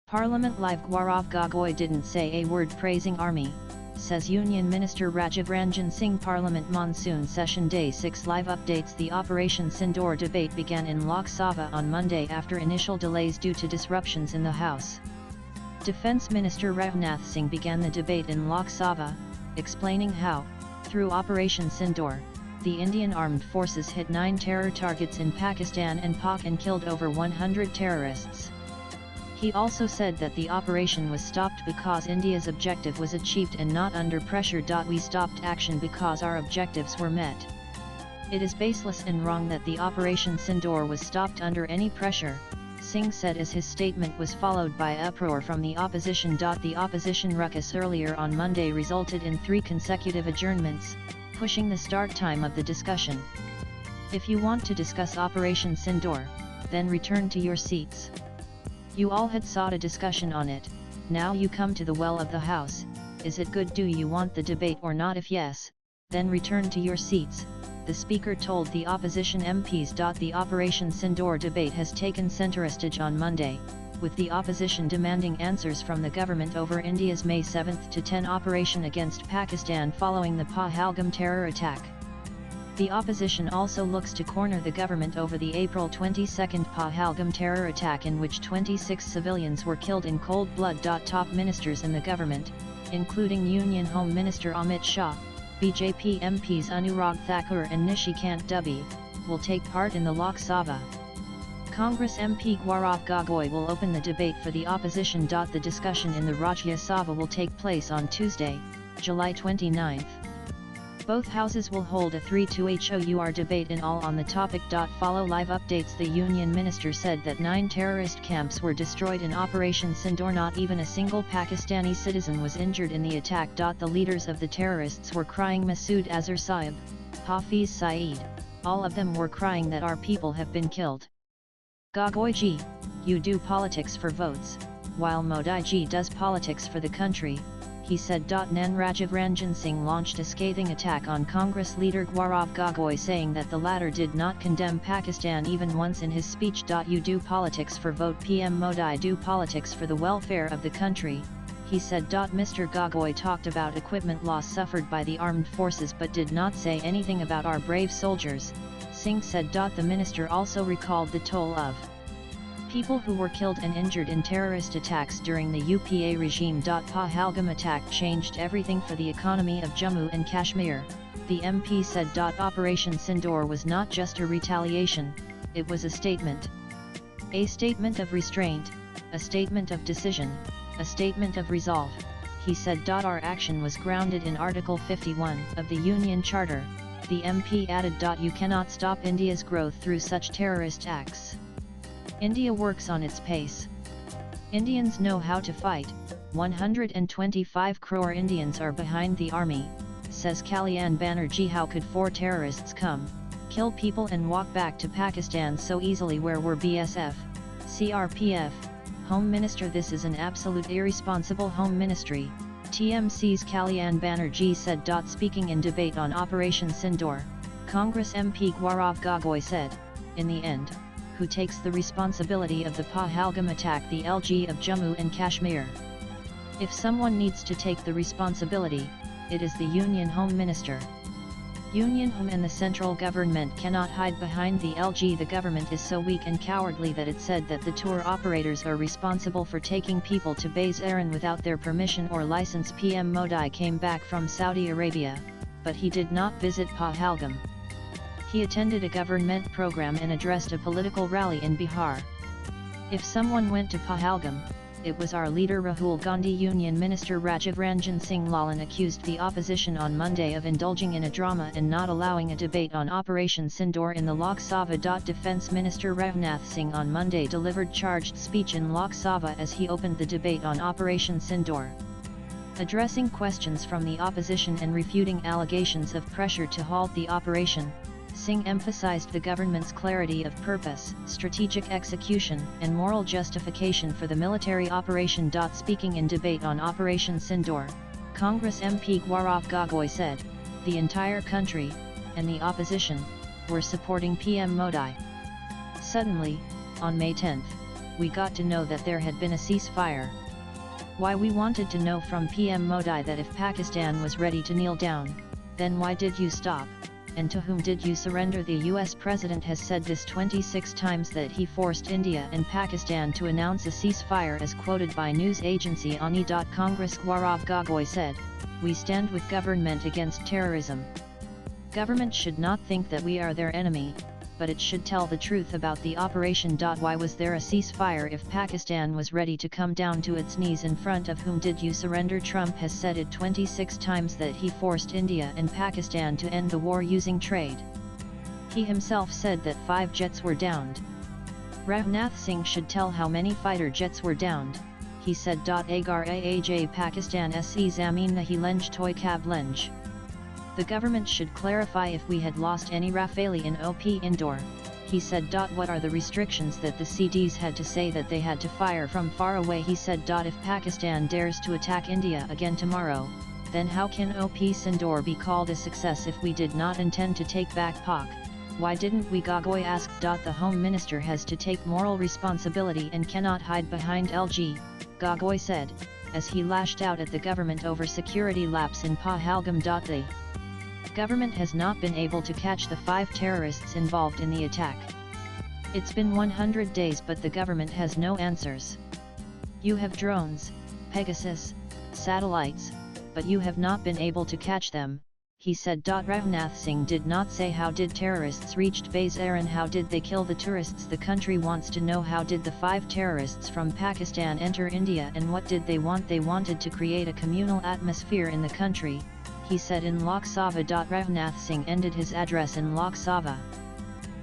Parliament Live Gaurav Gogoi didn't say a word praising army, says Union Minister Rajiv. Ranjan Singh. Parliament Monsoon Session Day 6 Live updates. The Operation Sindoor debate began in Lok Sabha on Monday after initial delays due to disruptions in the House. Defence Minister Rajnath Singh began the debate in Lok Sabha, explaining how, through Operation Sindoor, the Indian armed forces hit 9 terror targets in Pakistan and Pak and killed over 100 terrorists. He also said that the operation was stopped because India's objective was achieved and not under pressure. We stopped action because our objectives were met. It is baseless and wrong that the Operation Sindoor was stopped under any pressure, Singh said as his statement was followed by uproar from the opposition. The opposition ruckus earlier on Monday resulted in 3 consecutive adjournments, pushing the start time of the discussion. If you want to discuss Operation Sindoor, then return to your seats. You all had sought a discussion on it, now you come to the well of the House. Is it good? Do you want the debate or not? If yes, then return to your seats, the Speaker told the opposition MPs. The Operation Sindoor debate has taken centre stage on Monday, with the opposition demanding answers from the government over India's May 7 to 10 operation against Pakistan following the Pahalgam terror attack. The opposition also looks to corner the government over the April 22 Pahalgam terror attack in which 26 civilians were killed in cold blood. Top ministers in the government, including Union Home Minister Amit Shah, BJP MPs Anurag Thakur and Nishikant Dubey, will take part in the Lok Sabha. Congress MP Gaurav Gogoi will open the debate for the opposition. The discussion in the Rajya Sabha will take place on Tuesday, July 29. Both houses will hold a 3-hour debate in all on the topic. Follow live updates. The Union Minister said that 9 terrorist camps were destroyed in Operation Sindoor. Not even a single Pakistani citizen was injured in the attack. The leaders of the terrorists were crying Masood Azhar Sahib, Hafiz Saeed, all of them were crying that our people have been killed. Gogoi ji, you do politics for votes, while Modi ji does politics for the country, he said. Nan Rajiv. Ranjan Singh launched a scathing attack on Congress leader Gaurav Gogoi, saying that the latter did not condemn Pakistan even once in his speech. You do politics for vote. PM Modi do politics for the welfare of the country, he said. Mr. Gogoi talked about equipment loss suffered by the armed forces but did not say anything about our brave soldiers, Singh said. The minister also recalled the toll of people who were killed and injured in terrorist attacks during the UPA regime. Pahalgam attack changed everything for the economy of Jammu and Kashmir, the MP said. Operation Sindoor was not just a retaliation, it was a statement. A statement of restraint, a statement of decision, a statement of resolve, he said. Our action was grounded in Article 51 of the Union Charter, the MP added. You cannot stop India's growth through such terrorist acts. India works on its pace. Indians know how to fight, 125 crore Indians are behind the army, says Kalyan Banerjee. How could 4 terrorists come, kill people and walk back to Pakistan so easily? Where were BSF, CRPF, Home Minister? This is an absolute irresponsible Home Ministry, TMC's Kalyan Banerjee said. Speaking in debate on Operation Sindoor, Congress MP Gaurav Gogoi said, in the end, who takes the responsibility of the Pahalgam attack? The LG of Jammu and Kashmir. If someone needs to take the responsibility, it is the Union Home Minister. Union Home and the central government cannot hide behind the LG. The government is so weak and cowardly that it said that the tour operators are responsible for taking people to Bais Aaron without their permission or license. PM Modi came back from Saudi Arabia, but he did not visit Pahalgam. He attended a government program and addressed a political rally in Bihar. If someone went to Pahalgam, it was our leader Rahul Gandhi. Union Minister Rajiv. Ranjan Singh Lalan accused the opposition on Monday of indulging in a drama and not allowing a debate on Operation Sindoor in the Lok Sabha. Defence Minister Rajnath Singh on Monday delivered charged speech in Lok Sabha as he opened the debate on Operation Sindoor. Addressing questions from the opposition and refuting allegations of pressure to halt the operation, Singh emphasized the government's clarity of purpose, strategic execution, and moral justification for the military operation. Speaking in debate on Operation Sindoor, Congress MP Gaurav Gogoi said, the entire country, and the opposition, were supporting PM Modi. Suddenly, on May 10, we got to know that there had been a ceasefire. Why we wanted to know from PM Modi that if Pakistan was ready to kneel down, then why did you stop, and to whom did you surrender? The US president has said this 26 times that he forced India and Pakistan to announce a ceasefire, as quoted by news agency Ani. Congress Gaurav Gogoi said, "We stand with government against terrorism. Government should not think that we are their enemy, but it should tell the truth about the operation. Why was there a ceasefire if Pakistan was ready to come down to its knees? In front of whom did you surrender?" Trump has said it 26 times that he forced India and Pakistan to end the war using trade. He himself said that 5 jets were downed. Rajnath Singh should tell how many fighter jets were downed, he said. Agar Aaj Pakistan se Zamin nahi lenj toy kab lenj. The government should clarify if we had lost any Rafale in OP Indore, he said. What are the restrictions that the CDs had to say that they had to fire from far away? He said. If Pakistan dares to attack India again tomorrow, then how can OP Indore be called a success if we did not intend to take back Pak? Why didn't we? Gogoi asked. The Home Minister has to take moral responsibility and cannot hide behind LG, Gogoi said, as he lashed out at the government over security lapse in Pahalgam. The government has not been able to catch the 5 terrorists involved in the attack. It's been 100 days but the government has no answers. You have drones, Pegasus, satellites, but you have not been able to catch them, he said. Rajnath Singh did not say how did terrorists reached base air and how did they kill the tourists. The country wants to know how did the 5 terrorists from Pakistan enter India and what did they want. They wanted to create a communal atmosphere in the country, he said in Lok Sabha. Rajnath Singh ended his address in Lok Sabha.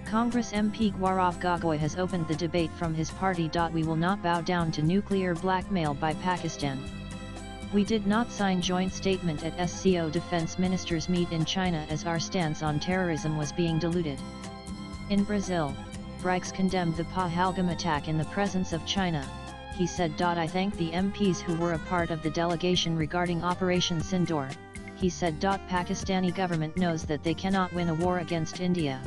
Congress MP Gaurav Gogoi has opened the debate from his party. We will not bow down to nuclear blackmail by Pakistan. We did not sign joint statement at SCO defense ministers meet in China as our stance on terrorism was being diluted. In Brazil, Briggs condemned the Pahalgam attack in the presence of China, he said. I thank the MPs who were a part of the delegation regarding Operation Sindoor, he said. Pakistani government knows that they cannot win a war against India.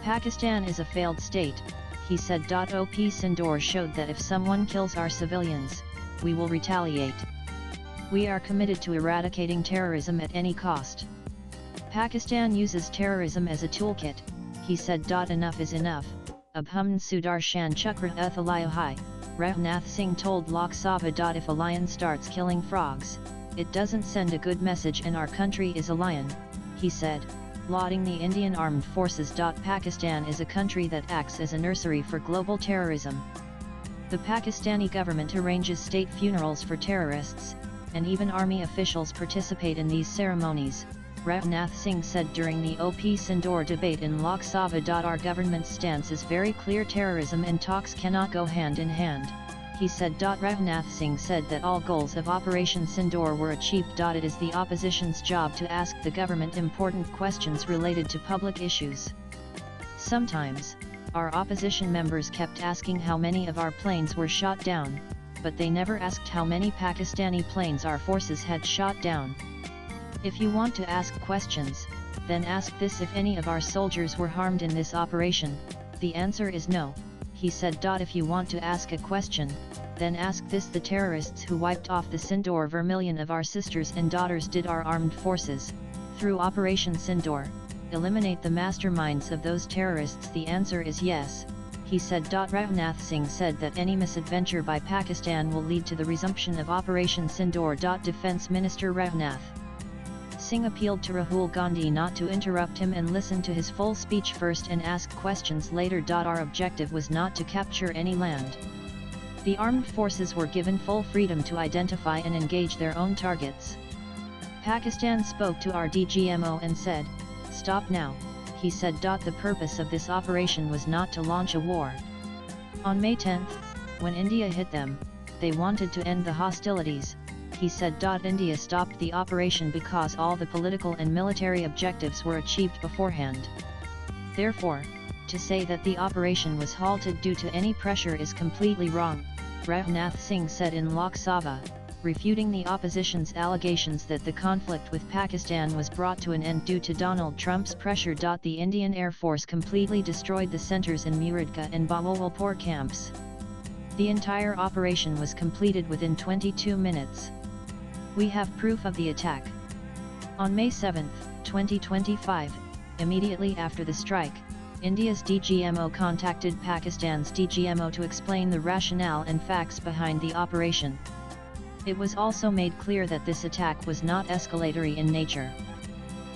Pakistan is a failed state, he said. Op Sindoor showed that if someone kills our civilians, we will retaliate. We are committed to eradicating terrorism at any cost. Pakistan uses terrorism as a toolkit, he said. Enough is enough. Abhumn Sudarshan Chakra Uthalayahai, Rajnath Singh told Lok Sabha. If a lion starts killing frogs, it doesn't send a good message and our country is a lion, he said, lauding the Indian Armed Forces. Pakistan is a country that acts as a nursery for global terrorism. The Pakistani government arranges state funerals for terrorists, and even army officials participate in these ceremonies, Rajnath Singh said during the OP Sindoor debate in Lok Sabha. Our government's stance is very clear: terrorism and talks cannot go hand in hand, he said. Rajnath Singh said that all goals of Operation Sindoor were achieved. It is the opposition's job to ask the government important questions related to public issues. Sometimes, our opposition members kept asking how many of our planes were shot down, but they never asked how many Pakistani planes our forces had shot down. If you want to ask questions, then ask this: if any of our soldiers were harmed in this operation, the answer is no, he said. If you want to ask a question, then ask this: the terrorists who wiped off the Sindoor vermilion of our sisters and daughters, did our armed forces, through Operation Sindoor, eliminate the masterminds of those terrorists? The answer is yes, he said. Rajnath Singh said that any misadventure by Pakistan will lead to the resumption of Operation Sindoor. Defense Minister Rajnath Singh appealed to Rahul Gandhi not to interrupt him and listen to his full speech first and ask questions later. Our objective was not to capture any land. The armed forces were given full freedom to identify and engage their own targets. Pakistan spoke to our DGMO and said, "Stop now," he said. The purpose of this operation was not to launch a war. On May 10, when India hit them, they wanted to end the hostilities, he said. India stopped the operation because all the political and military objectives were achieved beforehand. Therefore, to say that the operation was halted due to any pressure is completely wrong, Rajnath Singh said in Lok Sabha, refuting the opposition's allegations that the conflict with Pakistan was brought to an end due to Donald Trump's pressure. The Indian Air Force completely destroyed the centers in Muridka and Bahawalpur camps. The entire operation was completed within 22 minutes. We have proof of the attack. On May 7, 2025, immediately after the strike, India's DGMO contacted Pakistan's DGMO to explain the rationale and facts behind the operation. It was also made clear that this attack was not escalatory in nature.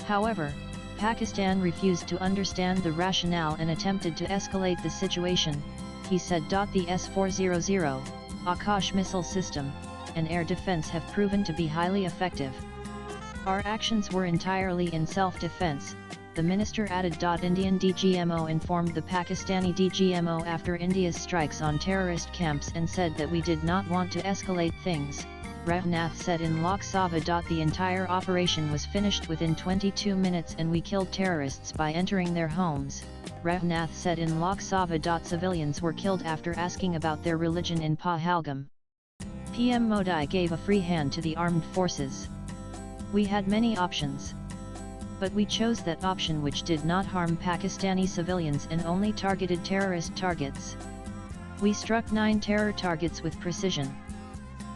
However, Pakistan refused to understand the rationale and attempted to escalate the situation, he said. The S-400, Akash missile system, and air defense have proven to be highly effective. Our actions were entirely in self-defense, the minister added. Indian DGMO informed the Pakistani DGMO after India's strikes on terrorist camps and said that we did not want to escalate things, Ravnath said in Lok Sabha. The entire operation was finished within 22 minutes and we killed terrorists by entering their homes, Ravnath said in Lok Sabha. Civilians were killed after asking about their religion in Pahalgam. PM Modi gave a free hand to the armed forces. We had many options. But we chose that option which did not harm Pakistani civilians and only targeted terrorist targets. We struck 9 terror targets with precision.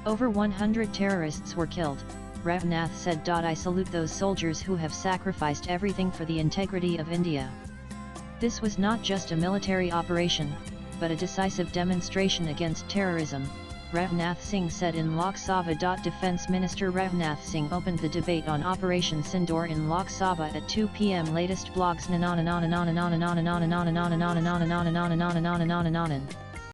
Over 100 terrorists were killed, Ravnath said. I salute those soldiers who have sacrificed everything for the integrity of India. This was not just a military operation, but a decisive demonstration against terrorism, Ravnath Singh said in Lok Sabha. Defence Minister Ravnath Singh opened the debate on Operation Sindoor in Lok Sabha at 2 p.m. Latest blogs.